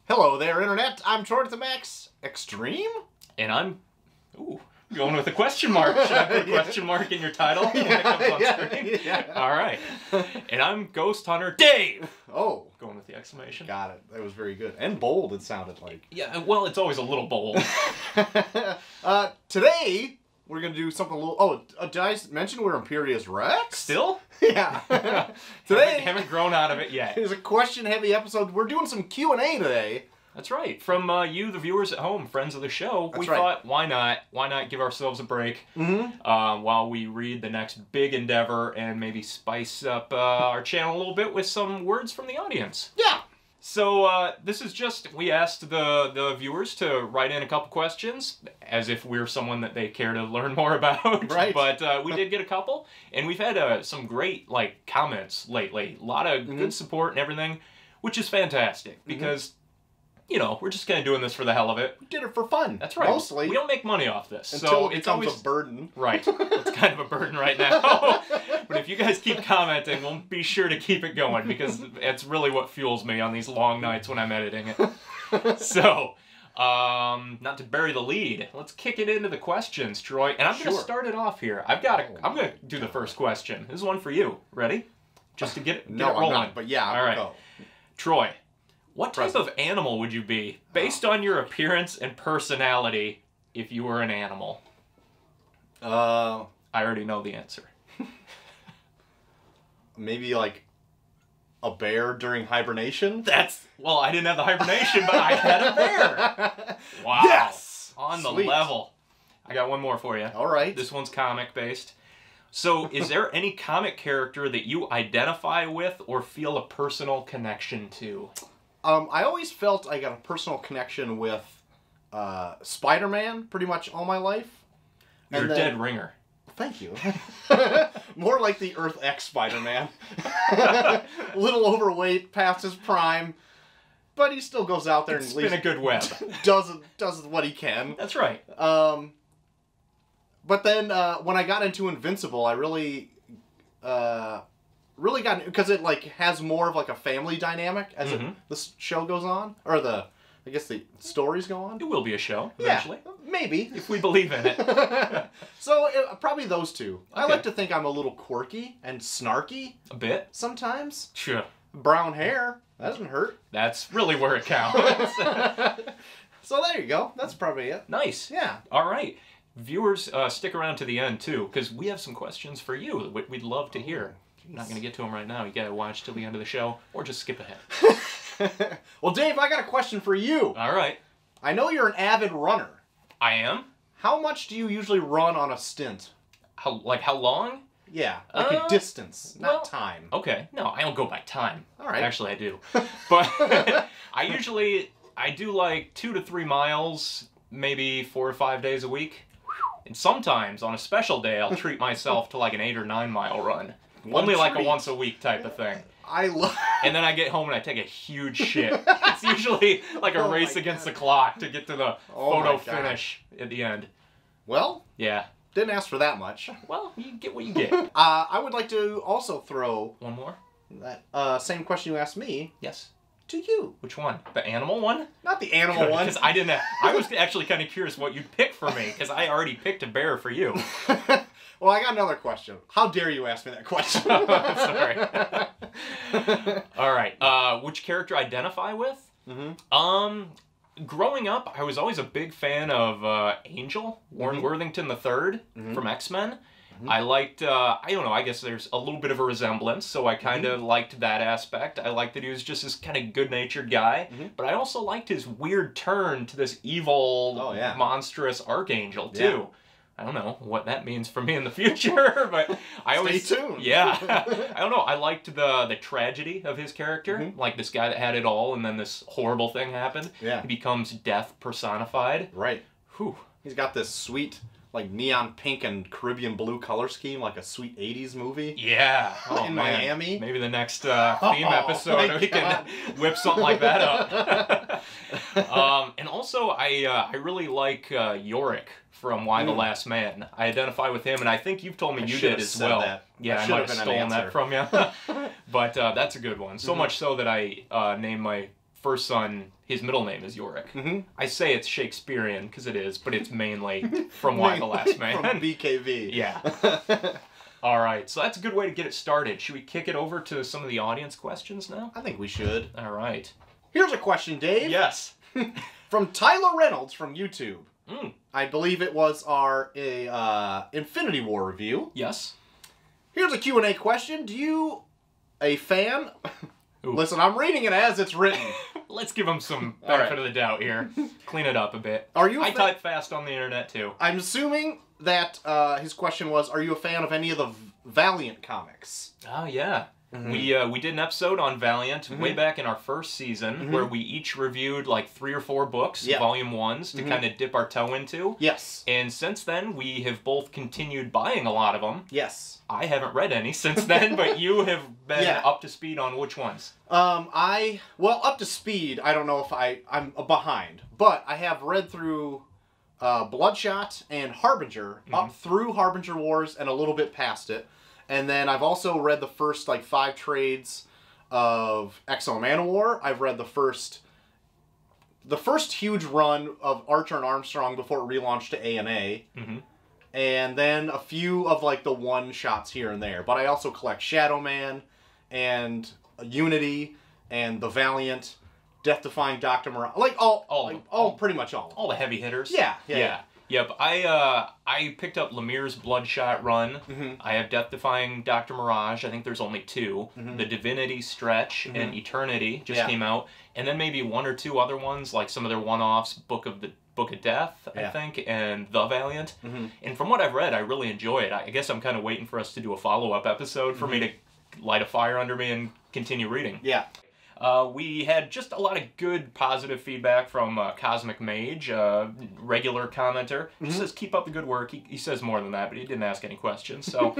Hello there, Internet. I'm Max Extreme? And I'm going with a question mark. Should I put a question mark in your title when it comes on screen? Yeah. All right. And I'm Ghost Hunter Dave. Oh. Going with the exclamation. Got it. That was very good. And bold, it sounded like. Yeah, well, it's always a little bold. Today, we're going to do something a little... Oh, did I mention we're Imperius Rex? Still? Yeah. Today... haven't grown out of it yet. It's a question-heavy episode. We're doing some Q&A today. That's right. From you, the viewers at home, friends of the show, That's we right. thought, why not give ourselves a break while we read the next big endeavor and maybe spice up our channel a little bit with some words from the audience. Yeah. So this is just, we asked the viewers to write in a couple questions, as if we're someone that they care to learn more about. Right. But we did get a couple, and we've had some great comments lately. A lot of good support and everything, which is fantastic, because... You know, we're just kind of doing this for the hell of it. We did it for fun. That's right. Mostly. We don't make money off this. Until so it it's becomes always a burden. Right. It's kind of a burden right now. But if you guys keep commenting, we'll be sure to keep it going, because it's really what fuels me on these long nights when I'm editing it. So, not to bury the lead, let's kick it into the questions, Troy. And I'm going to start it off here. I'm going to do the first question. This is one for you. Ready? Just to get it rolling. I'm not, but yeah, all right. Go. Troy. What type of animal would you be, based on your appearance and personality, if you were an animal? I already know the answer. Maybe like a bear during hibernation? Well, I didn't have the hibernation, but I had a bear. Wow. Yes! On the Sweet. level. I got one more for you. All right. This one's comic-based. So, is there any comic character that you identify with or feel a personal connection to? I always felt I got a personal connection with Spider-Man pretty much all my life. You're a dead ringer. Thank you. More like the Earth X Spider-Man. A little overweight, past his prime, but he still goes out there and spin a good web. does what he can. That's right. But then when I got into Invincible, I really got, because it has more of a family dynamic as the show goes on, or I guess the stories go on. It will be a show eventually. Yeah, maybe if we believe in it. So probably those two. Okay. I like to think I'm a little quirky and snarky. A bit. Sometimes. Sure. Brown hair, that doesn't hurt. That's really where it counts. So there you go. That's probably it. Nice. Yeah. All right. Viewers, stick around to the end too, because we have some questions for you that we'd love to hear. I'm not going to get to them right now. You got to watch till the end of the show, or just skip ahead. Well, Dave, I got a question for you. All right. I know you're an avid runner. I am. How much do you usually run on a stint? How long? Yeah, a distance, not time. Okay. No, I don't go by time. All right. Actually, I do. But I do 2 to 3 miles, maybe 4 or 5 days a week. And sometimes, on a special day, I'll treat myself to an 8 or 9 mile run. Only a once a week type of thing. I love. And then I get home and I take a huge shit. It's usually a race against the clock to get to the photo finish at the end. Well, yeah. Didn't ask for that much. Well, you get what you get. I would like to also throw one more. That same question you asked me. Yes. To you. Which one? The animal one? Not the animal one. Because I was actually kind of curious what you'd pick for me, because I already picked a bear for you. Well, I got another question. How dare you ask me that question? Sorry. All right. Which character I identify with? Growing up, I was always a big fan of Angel, Warren Worthington III from X-Men. I liked, I don't know, I guess there's a little bit of a resemblance, so I kind of liked that aspect. I liked that he was just this kind of good-natured guy, but I also liked his weird turn to this evil, monstrous archangel, too. Yeah. I don't know what that means for me in the future, but I always... Stay tuned. Yeah. I don't know, I liked the tragedy of his character, like this guy that had it all, and then this horrible thing happened. Yeah. He becomes death personified. Right. Whew. He's got this sweet... neon pink and Caribbean blue color scheme, like a sweet 80s movie. Yeah. Oh, in man. Miami. Maybe the next theme episode we can whip something like that up. And also, I really like Yorick from Y the Last Man. I identify with him, and I think you've told me you did as well. That. Yeah, I might have stolen that from you. But that's a good one. So much so that I named my first son, his middle name is Yorick. I say it's Shakespearean because it is, but it's mainly from Y the Last Man. From BKV. Yeah. All right, so that's a good way to get it started. Should we kick it over to some of the audience questions now? I think we should. All right. Here's a question, Dave. Yes. From Tyler Reynolds from YouTube. Mm. I believe it was our Infinity War review. Yes. Here's a Q&A question. Do you, a fan... Ooh. Listen, I'm reading it as it's written. Let's give him some benefit of the doubt here. Clean it up a bit. Are you? I type fast on the internet too. I'm assuming that his question was, are you a fan of any of the Valiant comics? Oh yeah. We did an episode on Valiant way back in our first season where we each reviewed like 3 or 4 books, volume 1s, to kind of dip our toe into. Yes. And since then, we have both continued buying a lot of them. Yes. I haven't read any since then, but you have been up to speed on which ones? Well, up to speed, I don't know if I'm behind, but I have read through Bloodshot and Harbinger, up through Harbinger Wars and a little bit past it. And then I've also read the first, like, 5 trades of X-O Manowar. I've read the first huge run of Archer and Armstrong before it relaunched to A&A. And then a few of, like, the one-shots here and there. But I also collect Shadow Man and Unity and the Valiant, Death-Defying Dr. Mirage. Like, pretty much all. All the heavy hitters. Yeah. Yep, I picked up Lemire's Bloodshot run. I have Death-Defying Dr. Mirage. I think there's only 2. The Divinity Stretch and Eternity just came out. And then maybe 1 or 2 other ones, like some of their one-offs, Book of Death, I think, and The Valiant. And from what I've read, I really enjoy it. I guess I'm kind of waiting for us to do a follow-up episode for me to light a fire under me and continue reading. Yeah. We had just a lot of good, positive feedback from Cosmic Mage, regular commenter. He says, keep up the good work. He says more than that, but he didn't ask any questions. So,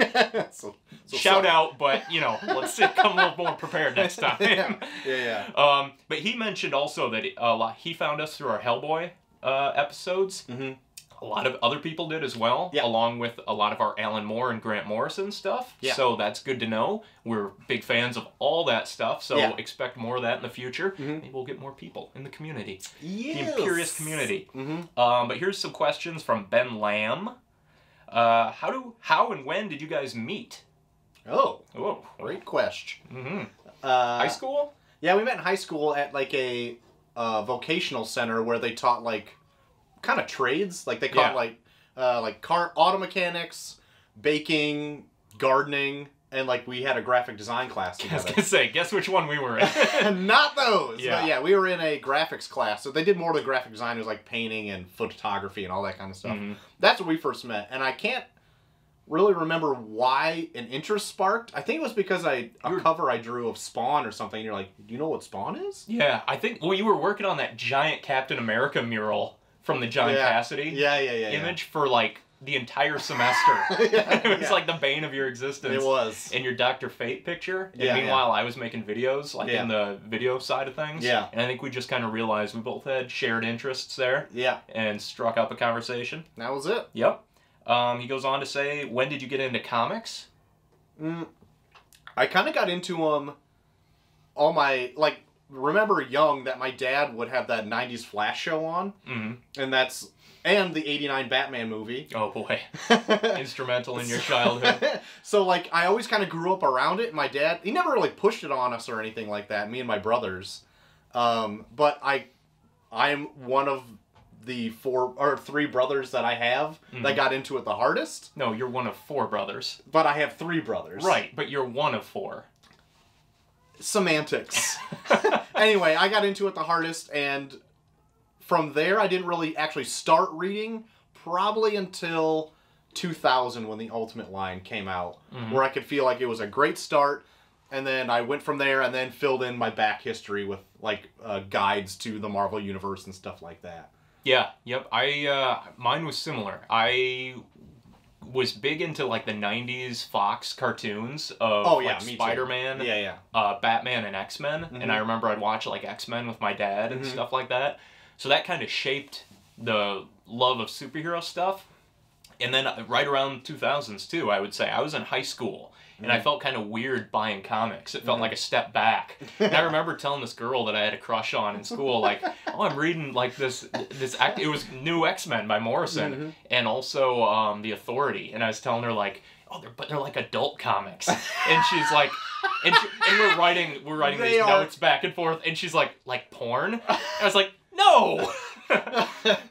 so shout out, but, you know, let's come a little more prepared next time. But he mentioned also that he found us through our Hellboy episodes. A lot of other people did as well, along with a lot of our Alan Moore and Grant Morrison stuff. So that's good to know. We're big fans of all that stuff, so expect more of that in the future. Maybe we'll get more people in the community. The Imperius Community. But here's some questions from Ben Lamb. How and when did you guys meet? Oh, great question. High school? Yeah, we met in high school at like a vocational center where they taught like kind of trades. Like they taught like auto mechanics, baking, gardening, and like we had a graphic design class together. I was gonna say, guess which one we were in. Not those. Yeah. But yeah, we were in a graphics class. So they did more of the graphic design. It was like painting and photography and all that kind of stuff. That's where we first met. And I can't really remember why an interest sparked. I think it was because a cover I drew of Spawn or something. And you're like, do you know what Spawn is? Yeah, I think, well, you were working on that giant Captain America mural from the John Cassidy image for like the entire semester. It was like the bane of your existence. It was. And your Dr. Fate picture. And meanwhile, I was making videos, like in the video side of things. Yeah. And I think we just kind of realized we both had shared interests there. Yeah. And struck up a conversation. That was it. Yep. He goes on to say, when did you get into comics? I kind of got into them all my, like, remember young that my dad would have that 90s Flash show on. And the 89 Batman movie. Oh boy. Instrumental in your childhood. So like I always kind of grew up around it. My dad, he never really pushed it on us or anything like that, me and my brothers. But I'm one of the 3 brothers that I have that got into it the hardest. No, you're one of 4 brothers. But I have 3 brothers. Right, but you're one of 4. Semantics. Anyway, I got into it the hardest, and from there I didn't really actually start reading probably until 2000 when the Ultimate line came out, where I could feel like it was a great start, and then I went from there and then filled in my back history with like guides to the Marvel Universe and stuff like that. Yeah, yep. Mine was similar. I was big into like the 90s Fox cartoons of like Spider-Man, Batman, and X-Men. And I remember I'd watch like X-Men with my dad and stuff like that. So that kind of shaped the love of superhero stuff. And then right around 2000s too, I would say. I was in high school. and I felt kind of weird buying comics. It felt like a step back. And I remember telling this girl that I had a crush on in school, like, oh, I'm reading like this it was New X-Men by Morrison, and also The Authority, and I was telling her like, oh, they're like adult comics, and she's like, and we're writing these notes back and forth, and she's like porn? I was like, no.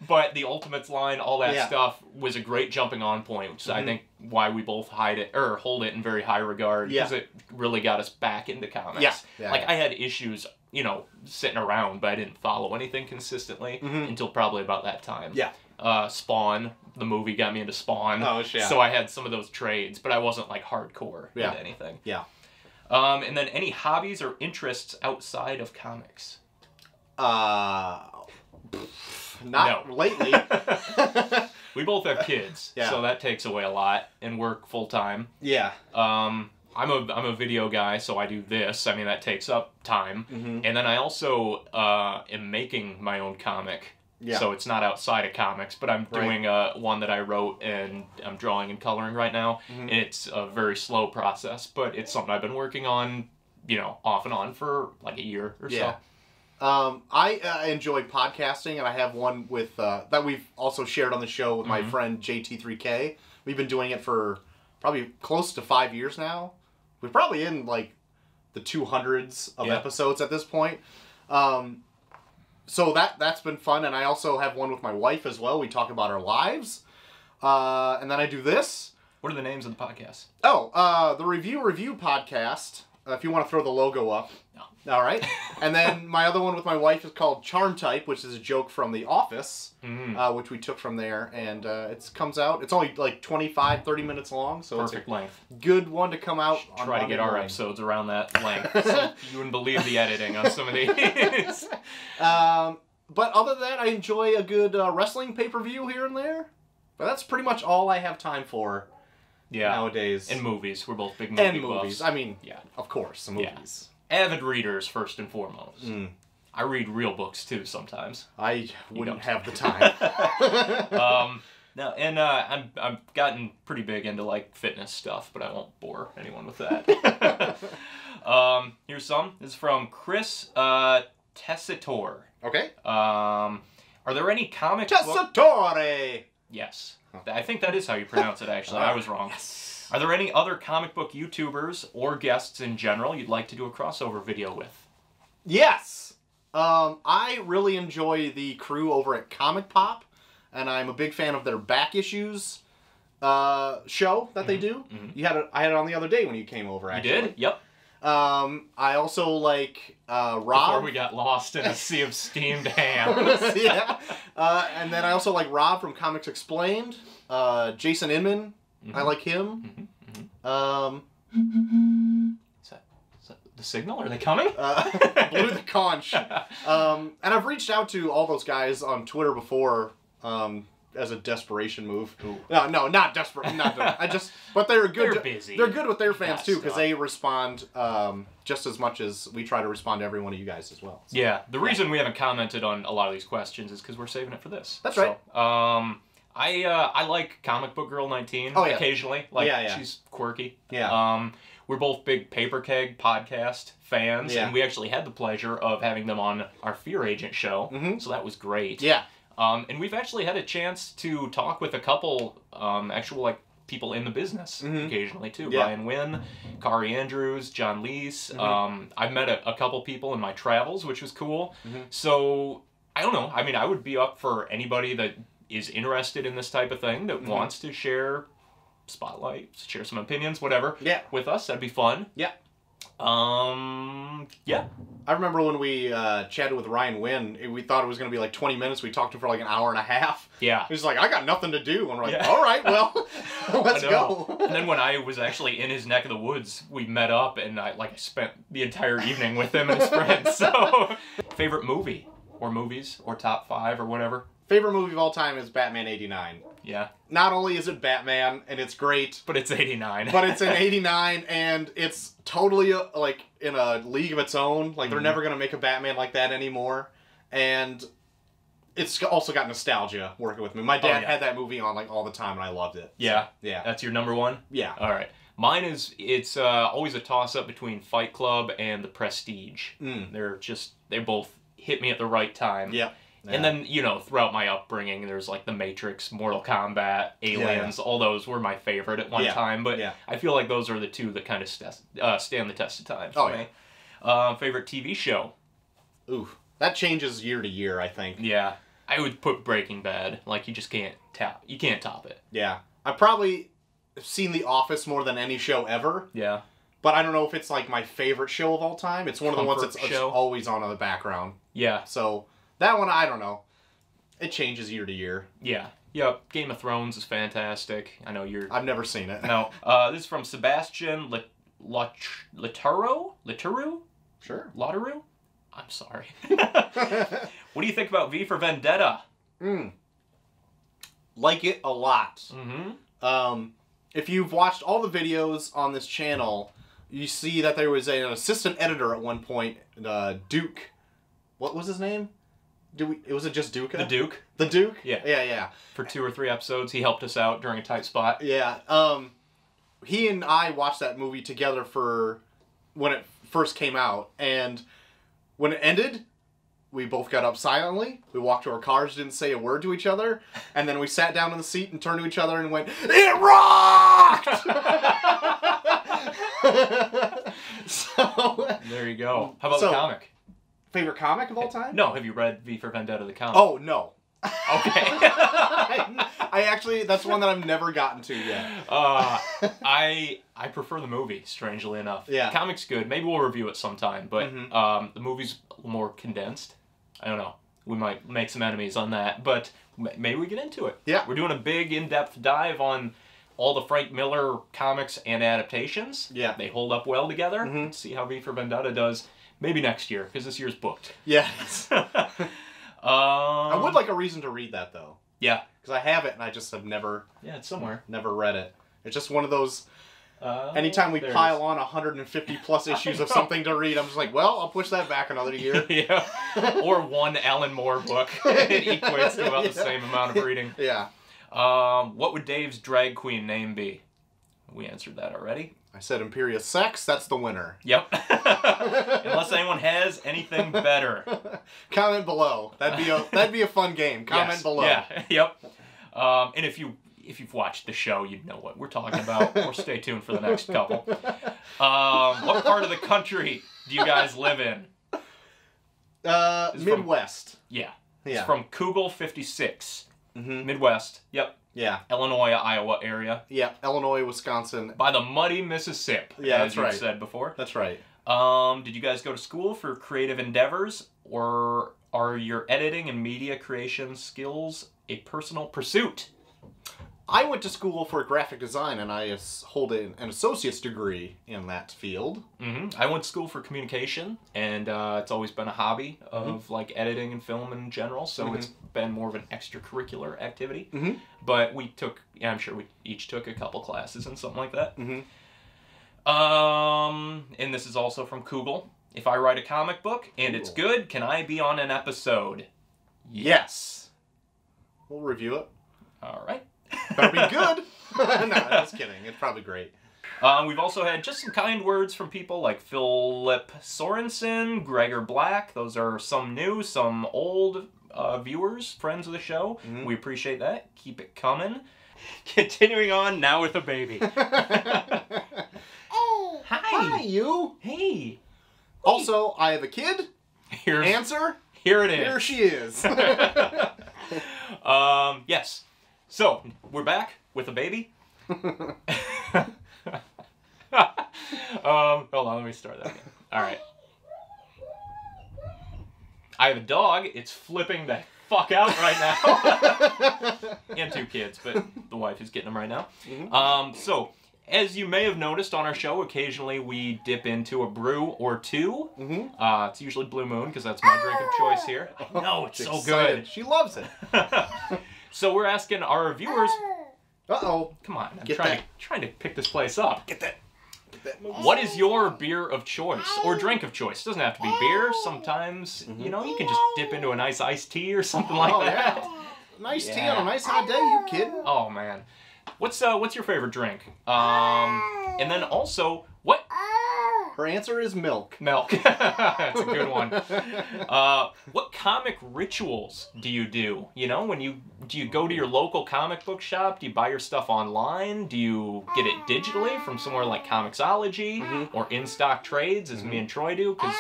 But the Ultimates line, all that stuff was a great jumping on point, which is I think why we both hold it in very high regard, because it really got us back into comics. I had issues, you know, sitting around, but I didn't follow anything consistently until probably about that time. Spawn, the movie, got me into Spawn. Oh, yeah. So I had some of those trades, but I wasn't like hardcore into anything. And then any hobbies or interests outside of comics? Not lately. We both have kids, so that takes away a lot, and work full time. I'm a video guy, so I do this. I mean, that takes up time. And then I also am making my own comic. So it's not outside of comics, but I'm doing one that I wrote, and I'm drawing and coloring right now. And it's a very slow process, but it's something I've been working on, you know, off and on for like a year or so. I enjoy podcasting, and I have one with that we've also shared on the show with my friend JT3K. We've been doing it for probably close to 5 years now. We're probably in like the 200s of episodes at this point. So that's been fun, and I also have one with my wife as well. We talk about our lives, and then I do this. What are the names of the podcasts? Oh, the Review podcast. If you want to throw the logo up. No. All right. And then my other one with my wife is called Charm Type, which is a joke from The Office, which we took from there. And it comes out. It's only like 25, 30 minutes long. So perfect length. Good one to come out. Try to get our episodes around that length. So you wouldn't believe the editing on some of these. But other than that, I enjoy a good wrestling pay-per-view here and there. But that's pretty much all I have time for. Nowadays. And movies. We're both big movie buffs. I mean, of course, the movies. Avid readers, first and foremost. I read real books, too, sometimes. I wouldn't have the time. I've gotten pretty big into, like, fitness stuff, but I won't bore anyone with that. Here's some. This is from Chris Tessitore. Okay. Are there any comic Tessitore! Yes. I think that is how you pronounce it, actually. I was wrong. Yes. Are there any other comic book YouTubers or guests in general you'd like to do a crossover video with? Yes. I really enjoy the crew over at Comic Pop, and I'm a big fan of their back issues show that they do. I had it on the other day when you came over, actually. You did? Yep. I also like Rob. Before we got lost in a sea of steamed hams. And then I also like Rob from Comics Explained. Jason Inman. I like him. Is that the signal? Are they coming? Blew the conch. And I've reached out to all those guys on Twitter before. As a desperation move. Ooh. No, not desperate. But they're good. They're busy. They're good with their fans too, because they respond just as much as we try to respond to every one of you guys as well. So, the reason we haven't commented on a lot of these questions is because we're saving it for this. That's right. I like Comic Book Girl 19 occasionally. She's quirky. We're both big Paper Keg podcast fans, and we actually had the pleasure of having them on our Fear Agent show, so that was great. And we've actually had a chance to talk with a couple actual like people in the business occasionally too. Ryan Wynn, Kari Andrews, John Leese. I've met a couple people in my travels, which was cool. So I don't know. I mean, I would be up for anybody that is interested in this type of thing, that wants to share spotlight, share some opinions, whatever, with us. That'd be fun. I remember when we chatted with Ryan Wynn, we thought it was going to be like 20 minutes. We talked to him for like an hour and a half. He was like, I got nothing to do. And we're like, all right, well, let's go. And then when I was actually in his neck of the woods, we met up, and I spent the entire evening with him and his friends. So, favorite movie or movies or top 5 or whatever? Favorite movie of all time is Batman 89. Not only is it Batman, and it's great. But it's 89. But it's in 89, and it's totally, like, in a league of its own. Like, they're never going to make a Batman like that anymore. And it's also got nostalgia working with me. My dad had that movie on, like, all the time, and I loved it. So, that's your number one? Yeah. All right. Mine is, it's always a toss-up between Fight Club and The Prestige. They both hit me at the right time. Yeah. And then, you know, throughout my upbringing, there's like The Matrix, Mortal Kombat, Aliens, all those were my favorite at one time. But I feel like those are the two that kind of stand the test of time for me. Favorite TV show? Ooh, that changes year to year, I think. Yeah. I would put Breaking Bad. Like, you just can't top it. Yeah. I probably have seen The Office more than any show ever. Yeah. But I don't know if it's like my favorite show of all time. It's one of the ones that's always on in the background. Yeah. So that one, I don't know. It changes year to year. Yeah. Yep. Game of Thrones is fantastic. I know you're... I've never seen it. No. This is from Sebastian Lataru? Sure. Lataru? I'm sorry. What do you think about V for Vendetta? Like it a lot. Mm-hmm. If you've watched all the videos on this channel, you see that there was an assistant editor at one point, Duke. What was his name? Was it just Duke? The Duke. The Duke? Yeah. Yeah. For 2 or 3 episodes, he helped us out during a tight spot. Yeah. He and I watched that movie together for when it first came out, and when it ended, we both got up silently. We walked to our cars, didn't say a word to each other, and then we sat down in the seat and turned to each other and went, "It rocked!" So there you go. How about the comic? Favorite comic of all time? No, have you read V for Vendetta, the comic? Oh, no. Okay. I actually, that's one that I've never gotten to yet. I prefer the movie, strangely enough. Yeah. The comic's good. Maybe we'll review it sometime, but the movie's more condensed. I don't know. We might make some enemies on that, but maybe we get into it. Yeah. We're doing a big in-depth dive on all the Frank Miller comics and adaptations. Yeah. They hold up well together. Let's see how V for Vendetta does. Maybe next year, because this year's booked. Yes. I would like a reason to read that, though. Yeah. Because I have it, and I just have never... Yeah, it's somewhere. Never read it. It's just one of those... anytime we pile on 150-plus issues of something to read, I'm just like, well, I'll push that back another year. Yeah. Or one Alan Moore book. It equates to about the same amount of reading. Yeah. What would Dave's drag queen name be? We answered that already. I said Imperius Sex, that's the winner. Yep. Unless anyone has anything better. Comment below. That'd be a fun game. Comment below. Yeah. Yep. And if you've watched the show, you'd know what we're talking about. Or stay tuned for the next couple. What part of the country do you guys live in? Midwest. It's from Kugel56. Midwest. Yep. Yeah. Illinois, Iowa area. Yeah. Illinois, Wisconsin. By the muddy Mississippi. Yeah, as you've said before. That's right. Did you guys go to school for creative endeavors, or are your editing and media creation skills a personal pursuit? I went to school for graphic design, and I hold an associate's degree in that field. I went to school for communication, and it's always been a hobby of like editing and film in general, so it's been more of an extracurricular activity. But I'm sure we each took a couple classes and something like that. And this is also from Kugel. If I write a comic book and it's good, can I be on an episode? Yes. We'll review it. All right. Better be good. No, just kidding. It's probably great. We've also had just some kind words from people like Philip Sorensen, Gregor Black. Those are some new, some old viewers, friends of the show. We appreciate that. Keep it coming. Continuing on now with a baby. Oh, hi, you. Hey. Also, I have a kid. Answer. Here it is. Here she is. Yes. So, we're back with a baby. Hold on, let me start that again. Alright. I have a dog. It's flipping the fuck out right now. And 2 kids, but the wife is getting them right now. So, as you may have noticed on our show, occasionally we dip into a brew or two. It's usually Blue Moon, because that's my drink of choice here. I know, it's so good. She loves it. So we're asking our viewers... Uh-oh. Come on, I'm trying to pick this place up. Get that What is your beer of choice or drink of choice? It doesn't have to be beer. Sometimes, you know, you can just dip into a nice iced tea or something like that. Yeah. Nice tea on a nice hot day, you kidding? Oh, man. What's your favorite drink? And then also, what? Her answer is milk. Milk. That's a good one. What comic rituals do you do? You know, do you go to your local comic book shop? Do you buy your stuff online? Do you get it digitally from somewhere like Comixology or in-stock trades, as me and Troy do? Because,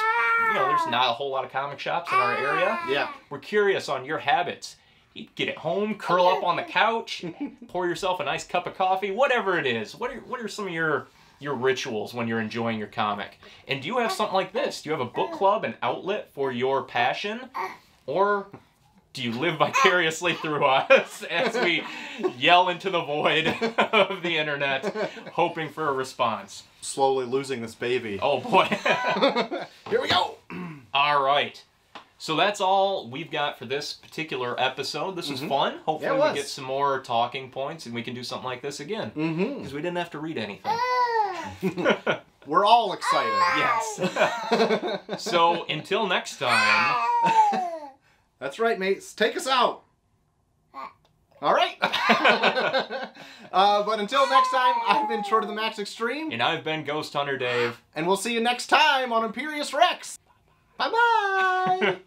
you know, there's not a whole lot of comic shops in our area. Yeah. We're curious on your habits. You get it home, curl up on the couch, pour yourself a nice cup of coffee, whatever it is. What are some of your rituals when you're enjoying your comic? And do you have something like this? Do you have a book club, an outlet for your passion? Or do you live vicariously through us as we yell into the void of the internet, hoping for a response? Slowly losing this baby. Oh boy. Here we go. All right. So that's all we've got for this particular episode. This was fun. Hopefully we get some more talking points and we can do something like this again. Because we didn't have to read anything. We're all excited. Yes. So until next time. That's right, mates. Take us out. All right. But until next time, I've been Troy to the Max Extreme. And I've been Ghost Hunter Dave. And we'll see you next time on Imperius Rex. Bye-bye.